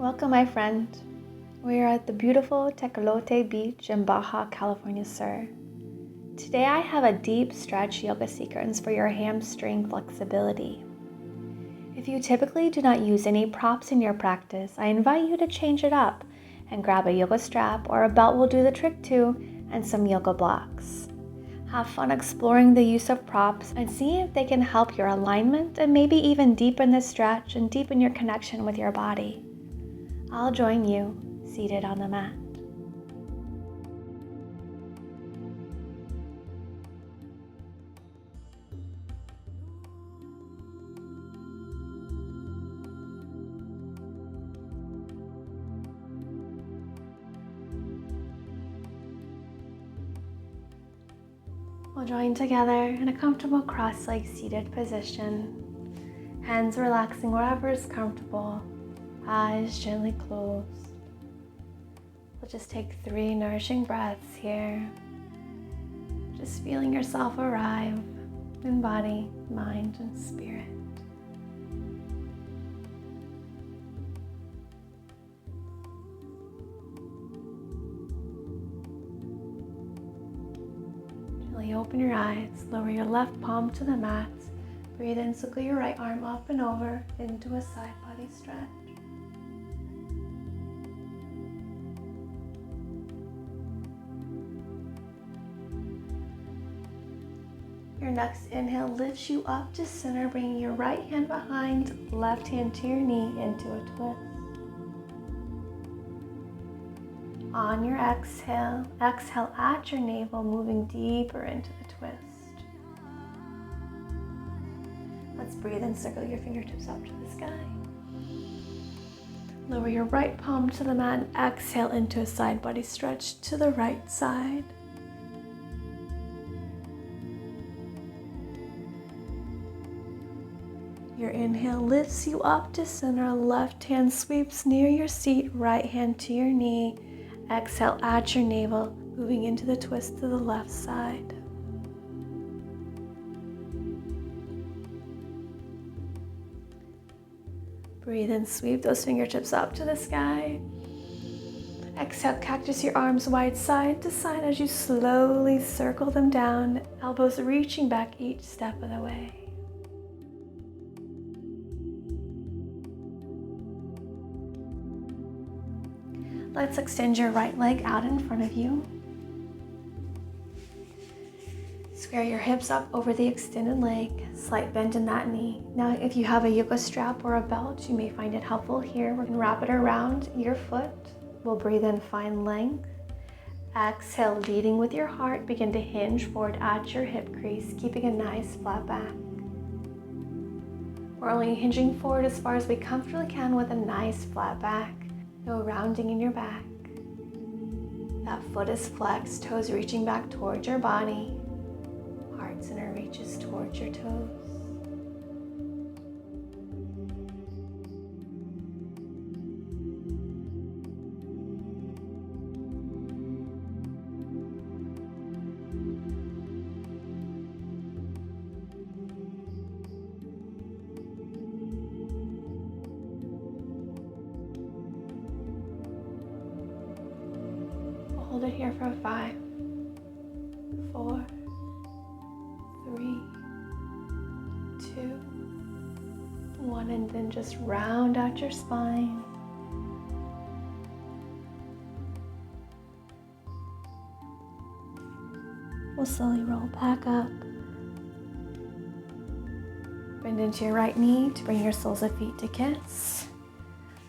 Welcome, my friend. We are at the beautiful Tecolote Beach in Baja California Sur. Today I have a deep stretch yoga sequence for your hamstring flexibility. If you typically do not use any props in your practice, I invite you to change it up and grab a yoga strap or a belt will do the trick too, and some yoga blocks. Have fun exploring the use of props and see if they can help your alignment and maybe even deepen the stretch and deepen your connection with your body. I'll join you seated on the mat. We'll join together in a comfortable cross-legged seated position. Hands relaxing wherever is comfortable. Eyes gently closed. We'll just take 3 nourishing breaths here. Just feeling yourself arrive in body, mind, and spirit. Gently open your eyes, lower your left palm to the mat. Breathe in, circle your right arm up and over into a side body stretch. Your next inhale lifts you up to center, bringing your right hand behind, left hand to your knee into a twist. On your exhale, exhale at your navel, moving deeper into the twist. Let's breathe and circle your fingertips up to the sky. Lower your right palm to the mat and exhale into a side body stretch to the right side. Your inhale lifts you up to center, left hand sweeps near your seat, right hand to your knee. Exhale at your navel, moving into the twist to the left side. Breathe in, sweep those fingertips up to the sky. Exhale, cactus your arms wide side to side as you slowly circle them down, elbows reaching back each step of the way. Let's extend your right leg out in front of you. Square your hips up over the extended leg, slight bend in that knee. Now, if you have a yoga strap or a belt, you may find it helpful here. We're going to wrap it around your foot. We'll breathe in, find length. Exhale, leading with your heart, begin to hinge forward at your hip crease, keeping a nice flat back. We're only hinging forward as far as we comfortably can with a nice flat back. No rounding in your back. That foot is flexed, toes reaching back towards your body. Heart center reaches towards your toes. Hold it here for 5, 4, 3, 2, 1, and then just round out your spine. We'll slowly roll back up. Bend into your right knee to bring your soles of feet to kiss.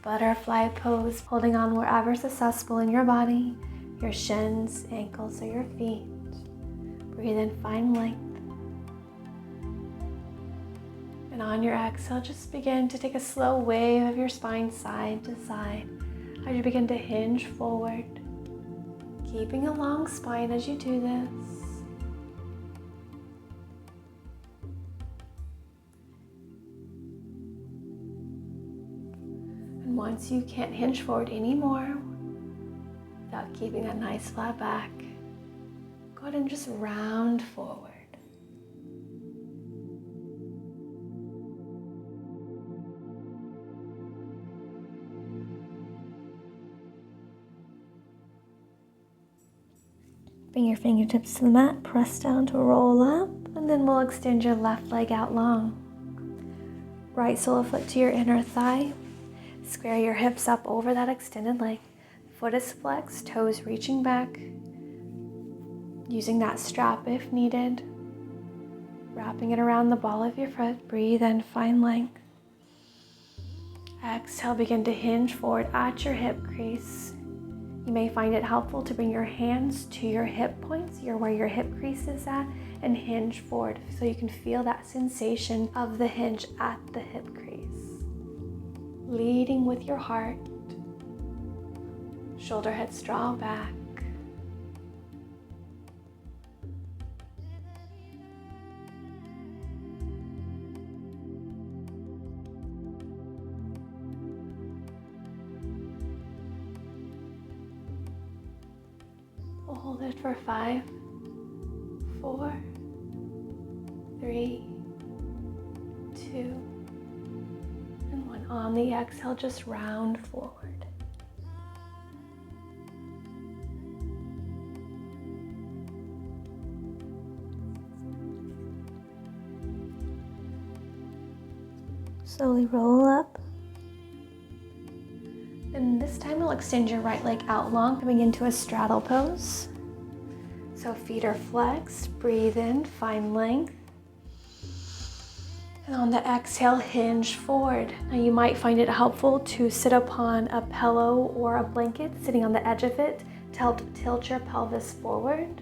Butterfly pose, holding on wherever's accessible in your body. Your shins, ankles, or your feet. Breathe in, find length. And on your exhale, just begin to take a slow wave of your spine side to side as you begin to hinge forward, keeping a long spine as you do this. And once you can't hinge forward anymore, without keeping a nice flat back, go ahead and just round forward. Bring your fingertips to the mat, press down to roll up, and then we'll extend your left leg out long. Right sole of foot to your inner thigh. Square your hips up over that extended leg. Foot is flexed, toes reaching back. Using that strap if needed. Wrapping it around the ball of your foot. Breathe in, find length. Exhale, begin to hinge forward at your hip crease. You may find it helpful to bring your hands to your hip points, where your hip crease is at, and hinge forward so you can feel that sensation of the hinge at the hip crease. Leading with your heart. Shoulder heads draw back. We'll hold it for 5, 4, 3, 2, and 1. On the exhale, just round forward. Slowly roll up. And this time we'll extend your right leg out long, coming into a straddle pose. So feet are flexed, breathe in, find length. And on the exhale, hinge forward. Now you might find it helpful to sit upon a pillow or a blanket, sitting on the edge of it to help tilt your pelvis forward.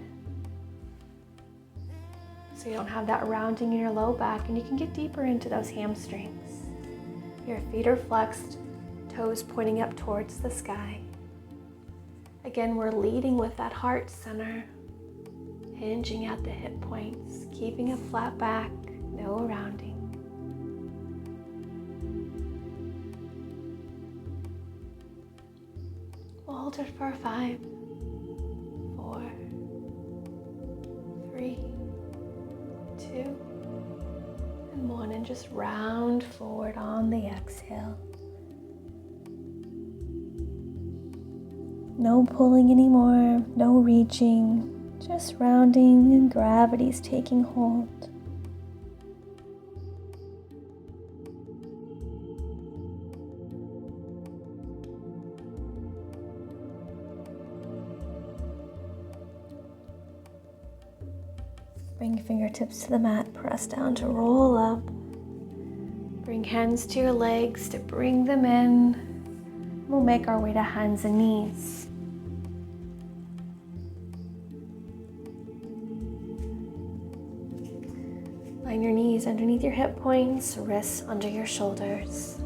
So you don't have that rounding in your low back, and you can get deeper into those hamstrings. Your feet are flexed, toes pointing up towards the sky. Again, we're leading with that heart center, hinging at the hip points, keeping a flat back, no rounding. We'll hold it for 5, 4, 3, 2, and 1, and just round forward on the exhale. No pulling anymore, no reaching, just rounding, and gravity's taking hold. Bring your fingertips to the mat, press down to roll up. Bring hands to your legs to bring them in. We'll make our way to hands and knees. Line your knees underneath your hip points, wrists under your shoulders.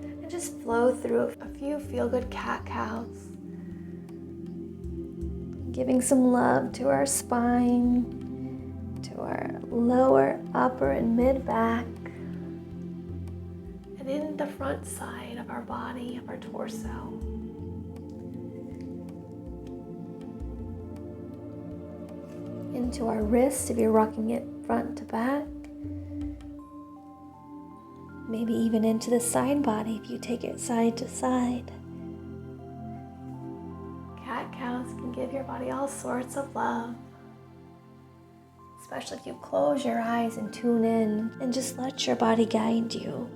And just flow through a few feel-good cat-cows. Giving some love to our spine, to our lower, upper, and mid-back, and in the front side of our body, of our torso. Into our wrists if you're rocking it front to back. Maybe even into the side body if you take it side to side. Cat-cows can give your body all sorts of love. Especially if you close your eyes and tune in and just let your body guide you.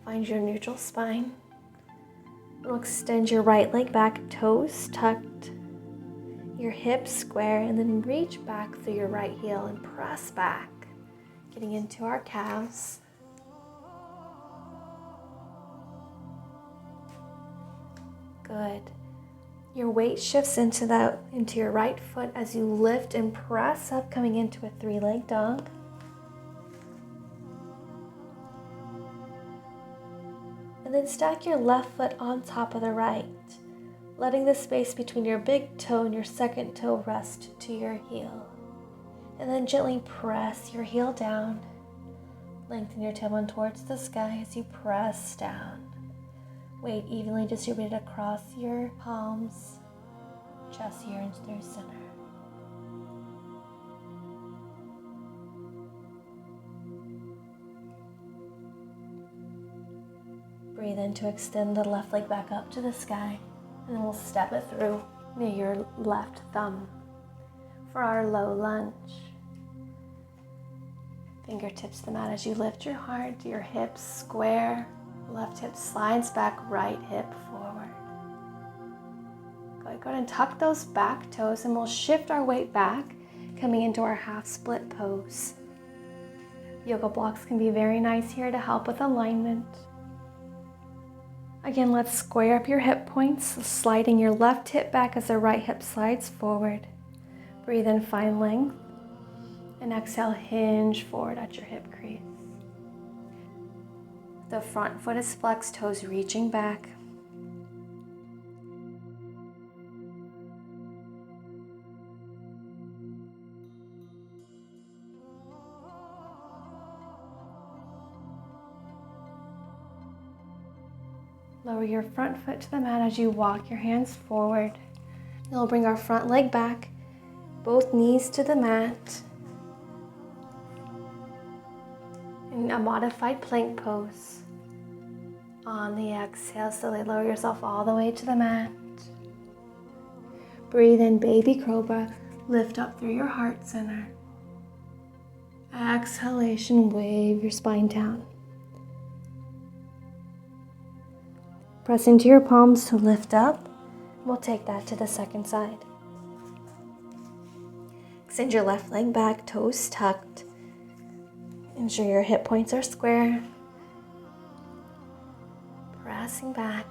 Find your neutral spine. We'll extend your right leg back, toes tucked. Your hips square, and then reach back through your right heel and press back, getting into our calves. Good. Your weight shifts into your right foot as you lift and press up, coming into a 3-leg dog. And then stack your left foot on top of the right, letting the space between your big toe and your second toe rest to your heel. And then gently press your heel down. Lengthen your tailbone towards the sky as you press down. Weight evenly distributed across your palms. chest here and through center. Breathe in to extend the left leg back up to the sky, and then we'll step it through near your left thumb for our low lunge. Fingertips to the mat as you lift your heart, your hips square, left hip slides back, right hip forward. Go ahead and tuck those back toes, and we'll shift our weight back, coming into our half split pose. Yoga blocks can be very nice here to help with alignment. Again, let's square up your hip points, sliding your left hip back as the right hip slides forward. Breathe in, find length, and exhale, hinge forward at your hip crease. The front foot is flexed, toes reaching back. Lower your front foot to the mat as you walk your hands forward. Then we'll bring our front leg back, both knees to the mat. In a modified plank pose. On the exhale, slowly lower yourself all the way to the mat. Breathe in, baby cobra. Lift up through your heart center. Exhalation, wave your spine down. Press into your palms to lift up. We'll take that to the second side. Extend your left leg back, toes tucked. Ensure your hip points are square. Pressing back.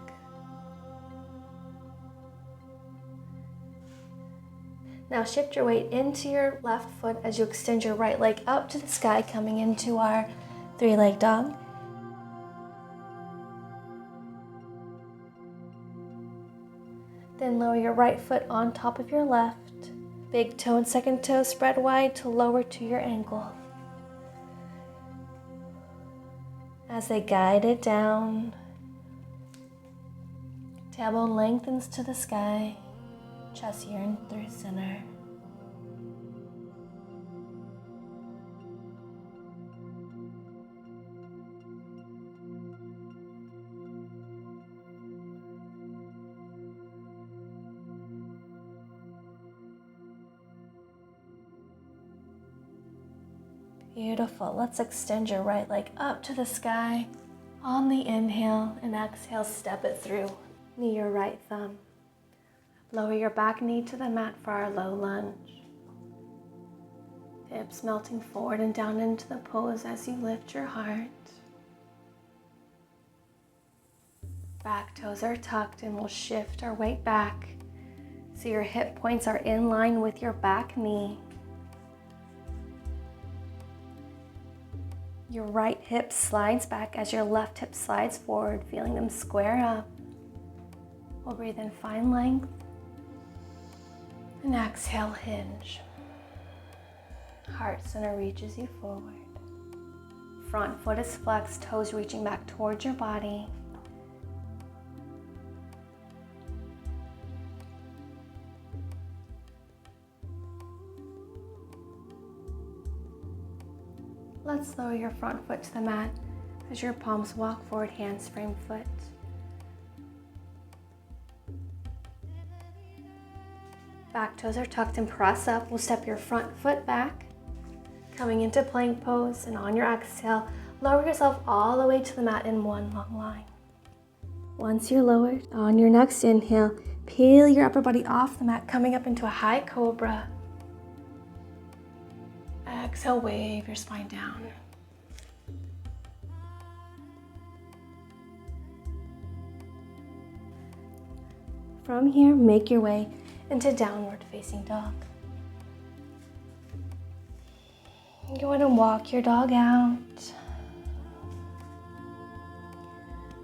Now shift your weight into your left foot as you extend your right leg up to the sky, coming into our three-leg dog. Then lower your right foot on top of your left. Big toe and second toe spread wide to lower to your ankle. As they guide it down, tailbone lengthens to the sky, chest here and through center. Beautiful. Let's extend your right leg up to the sky. On the inhale and exhale, step it through. Knee your right thumb. Lower your back knee to the mat for our low lunge. Hips melting forward and down into the pose as you lift your heart. Back toes are tucked, and we'll shift our weight back so your hip points are in line with your back knee. Your right hip slides back as your left hip slides forward, feeling them square up. We'll breathe in, find length. And exhale, hinge. Heart center reaches you forward. Front foot is flexed, toes reaching back towards your body. Let's lower your front foot to the mat as your palms walk forward, hands frame foot. Back toes are tucked and press up. We'll step your front foot back, coming into plank pose, and on your exhale, lower yourself all the way to the mat in one long line. Once you're lowered, on your next inhale, peel your upper body off the mat, coming up into a high cobra. Exhale, wave your spine down. From here, make your way into downward facing dog. Go ahead and walk your dog out.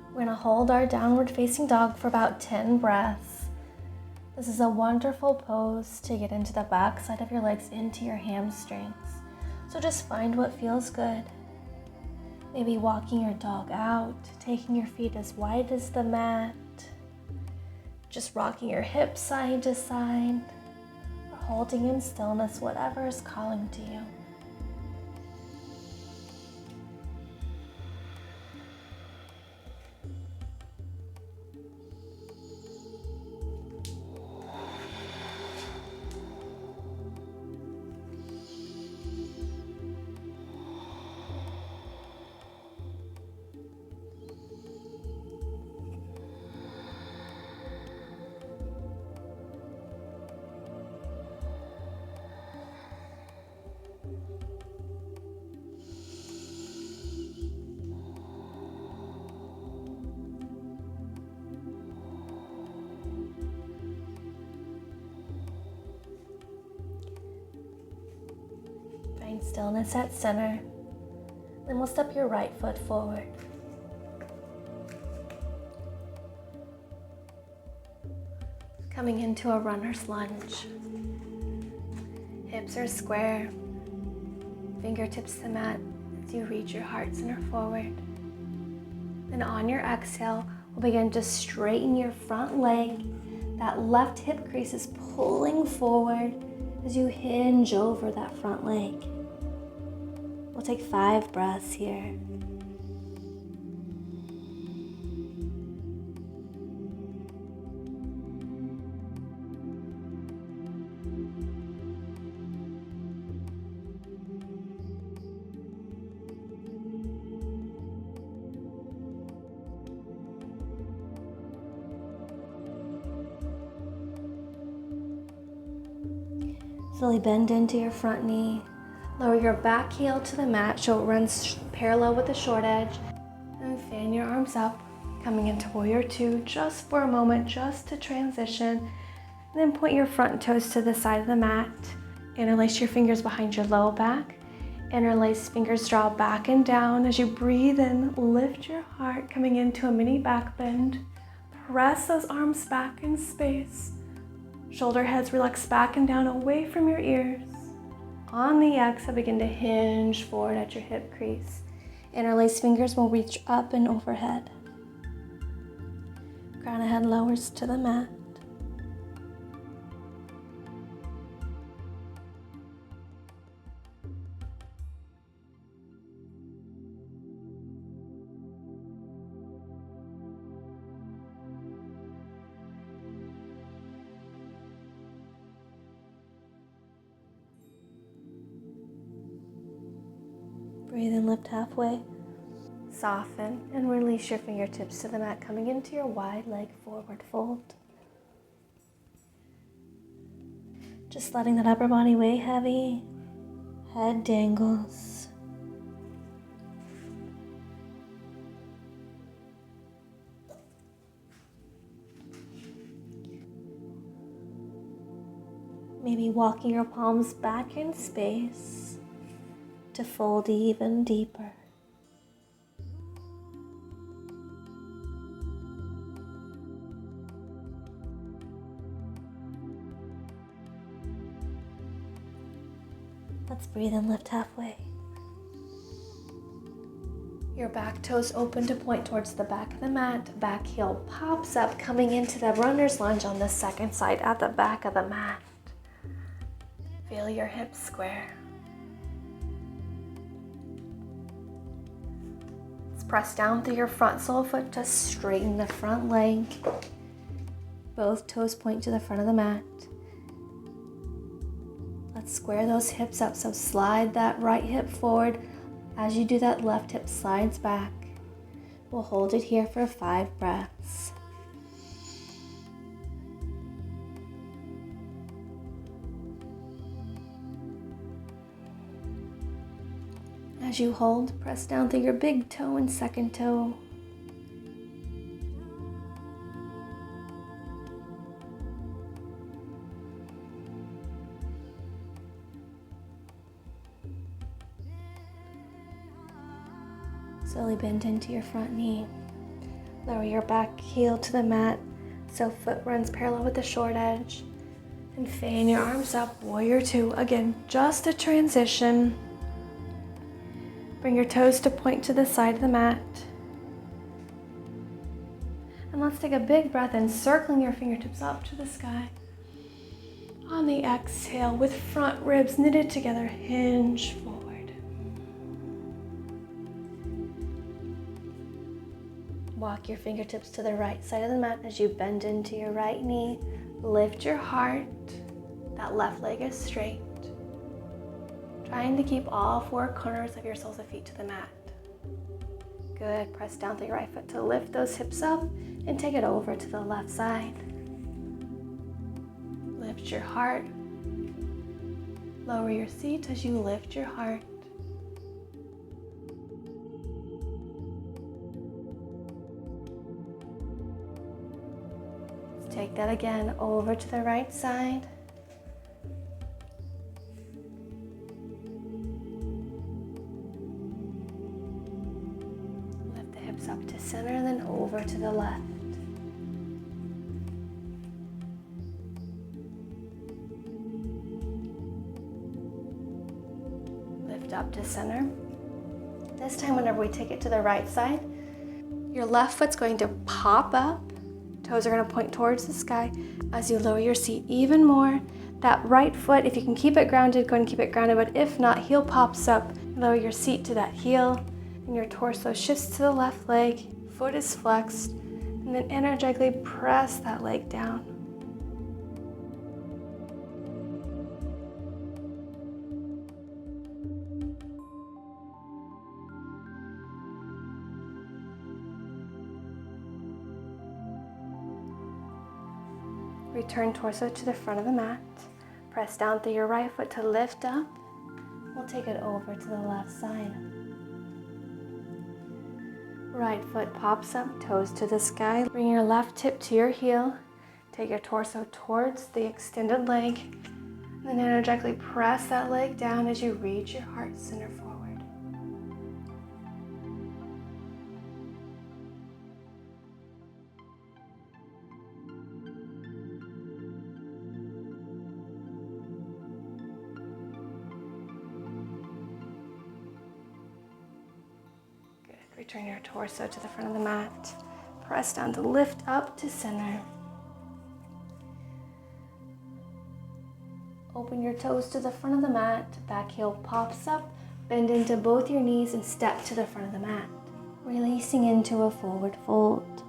We're going to hold our downward facing dog for about 10 breaths. This is a wonderful pose to get into the back side of your legs, into your hamstrings. So just find what feels good. Maybe walking your dog out, taking your feet as wide as the mat. just rocking your hips side to side, or holding in stillness, whatever is calling to you. Find stillness at center. Then we'll step your right foot forward. Coming into a runner's lunge. Hips are square. Fingertips to the mat as you reach your heart center forward. Then on your exhale, we'll begin to straighten your front leg. That left hip crease is pulling forward as you hinge over that front leg. We'll take 5 breaths here. Slowly bend into your front knee. Lower your back heel to the mat so it runs parallel with the short edge. And fan your arms up, coming into Warrior Two just for a moment, just to transition. And then point your front toes to the side of the mat. Interlace your fingers behind your low back. Interlace fingers draw back and down. As you breathe in, lift your heart, coming into a mini back bend. Press those arms back in space. Shoulder heads relax back and down away from your ears. On the exhale, begin to hinge forward at your hip crease. Interlace fingers will reach up and overhead. Crown of head lowers to the mat. Breathe and lift halfway. Soften and release your fingertips to the mat, coming into your wide leg forward fold. Just letting that upper body weigh heavy. Head dangles. Maybe walking your palms back in space to fold even deeper. Let's breathe and lift halfway. Your back toes open to point towards the back of the mat. Back heel pops up, coming into the runner's lunge on the second side at the back of the mat. Feel your hips square. Press down through your front sole foot to straighten the front leg. Both toes point to the front of the mat. Let's square those hips up, so slide that right hip forward. As you do that, left hip slides back. We'll hold it here for 5 breaths. As you hold, press down through your big toe and second toe. Slowly bend into your front knee. Lower your back heel to the mat so foot runs parallel with the short edge. And fan your arms up, Warrior Two. Again, just a transition. Bring your toes to point to the side of the mat. And let's take a big breath in, circling your fingertips up to the sky. On the exhale, with front ribs knitted together, hinge forward. Walk your fingertips to the right side of the mat as you bend into your right knee. Lift your heart. That left leg is straight. Trying to keep all four corners of your soles of feet to the mat. Good. Press down through your right foot to lift those hips up and take it over to the left side. Lift your heart. Lower your seat as you lift your heart. Let's take that again over to the right side. Up to center and then over to the left. Lift up to center. This time, whenever we take it to the right side, your left foot's going to pop up. Toes are going to point towards the sky as you lower your seat even more. That right foot, if you can keep it grounded, go and keep it grounded, but if not, heel pops up. Lower your seat to that heel. And your torso shifts to the left leg, foot is flexed, and then energetically press that leg down. Return torso to the front of the mat. Press down through your right foot to lift up. We'll take it over to the left side. Right foot pops up, toes to the sky. Bring your left hip to your heel. Take your torso towards the extended leg. And then energetically press that leg down as you reach your heart center forward. Return your torso to the front of the mat. Press down to lift up to center. Open your toes to the front of the mat. Back heel pops up. Bend into both your knees and step to the front of the mat. Releasing into a forward fold.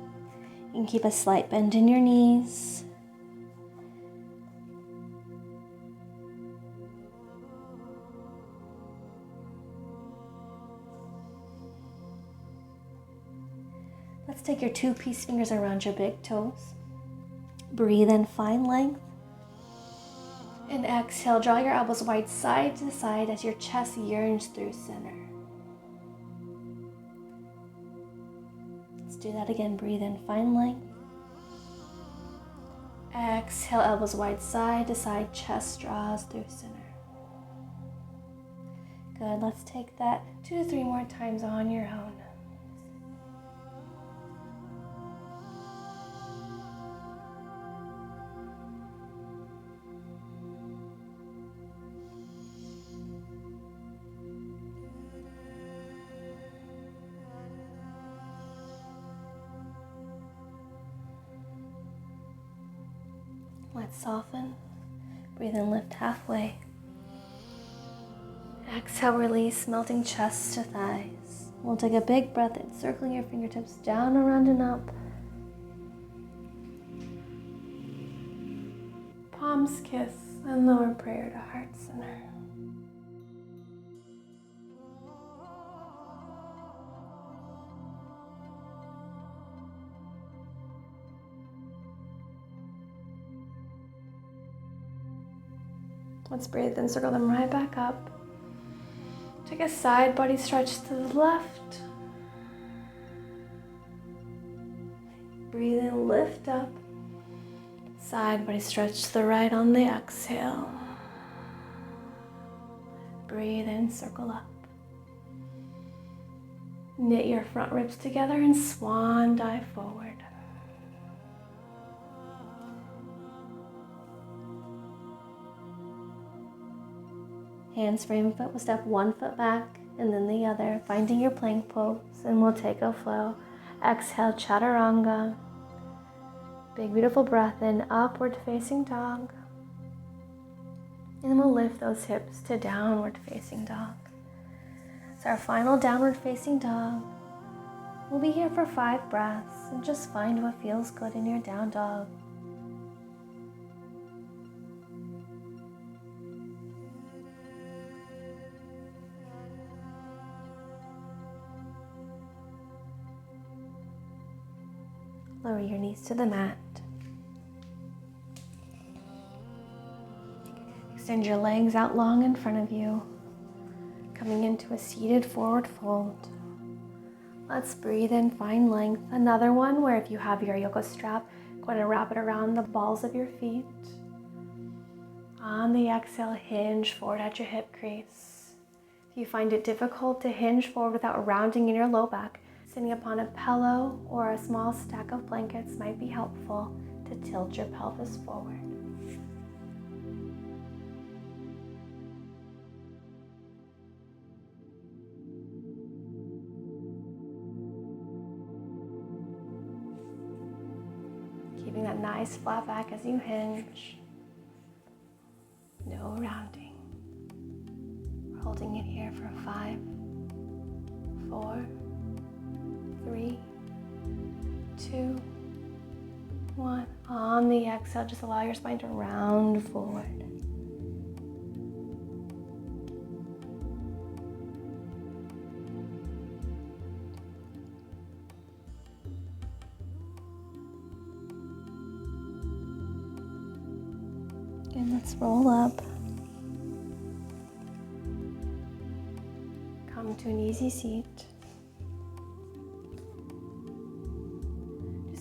You can keep a slight bend in your knees. Let's take your two peace fingers around your big toes. Breathe in, find length. And exhale, draw your elbows wide side to side as your chest yearns through center. Let's do that again. Breathe in, find length. Exhale, elbows wide side to side, chest draws through center. Good, let's take that 2 to 3 more times on your own. Let's soften. Breathe in, lift halfway. Exhale, release, melting chest to thighs. We'll take a big breath in, circling your fingertips down, around, and up. Palms kiss and lower prayer to heart center. Let's breathe and circle them right back up. Take a side body stretch to the left. Breathe in, lift up. Side body stretch to the right on the exhale. Breathe in, circle up. Knit your front ribs together and swan dive forward. Hands frame foot, we'll step one foot back and then the other, finding your plank pose, and we'll take a flow. Exhale, chaturanga. Big, beautiful breath in, upward facing dog. And then we'll lift those hips to downward facing dog. So our final downward facing dog. We'll be here for 5 breaths and just find what feels good in your down dog. Lower your knees to the mat. Extend your legs out long in front of you, coming into a seated forward fold. Let's breathe in, find length. Another one where if you have your yoga strap, go ahead and wrap it around the balls of your feet. On the exhale, hinge forward at your hip crease. If you find it difficult to hinge forward without rounding in your low back, sitting upon a pillow or a small stack of blankets might be helpful to tilt your pelvis forward. Keeping that nice flat back as you hinge. No rounding. We're holding it here for 5, 4, 3, 2, 1. On the exhale, just allow your spine to round forward. And let's roll up. Come to an easy seat.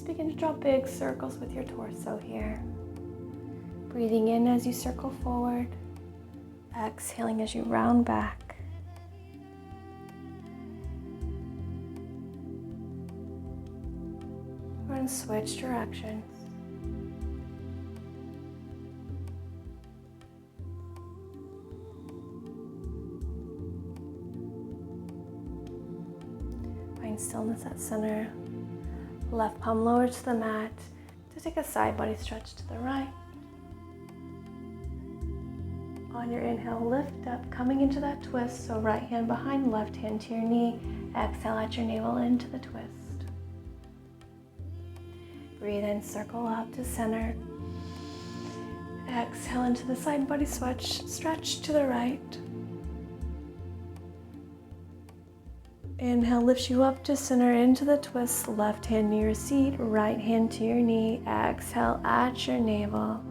Begin to draw big circles with your torso here. Breathing in as you circle forward. Exhaling as you round back. We're going to switch directions. Find stillness at center. Left palm lower to the mat to take a side body stretch to the right. On your inhale, lift up, coming into that twist. So right hand behind, left hand to your knee. Exhale at your navel into the twist. Breathe in, circle up to center. Exhale into the side body stretch to the right. Inhale lifts you up to center into the twist. Left hand to your seat, right hand to your knee. Exhale at your navel.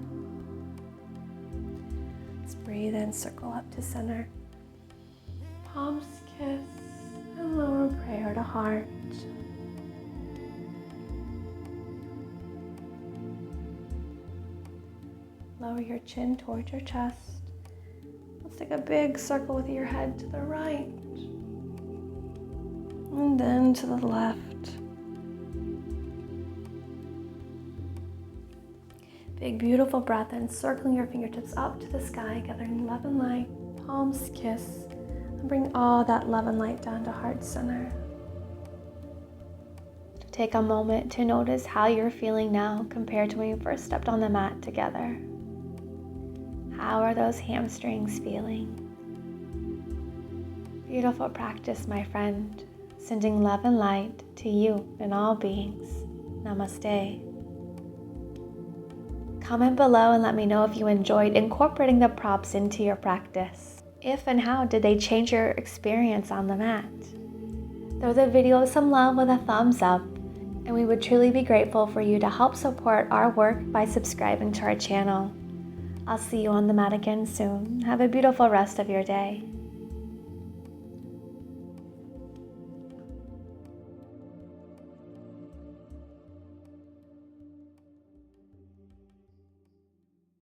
Let's breathe in, circle up to center. Palms kiss and lower prayer to heart. Lower your chin towards your chest. Let's take a big circle with your head to the right. And then to the left. Big, beautiful breath in, circling your fingertips up to the sky, gathering love and light, palms kiss, and bring all that love and light down to heart center. Take a moment to notice how you're feeling now compared to when you first stepped on the mat together. How are those hamstrings feeling? Beautiful practice, my friend. Sending love and light to you and all beings. Namaste. Comment below and let me know if you enjoyed incorporating the props into your practice. If and how did they change your experience on the mat? Throw the video some love with a thumbs up, and we would truly be grateful for you to help support our work by subscribing to our channel. I'll see you on the mat again soon. Have a beautiful rest of your day.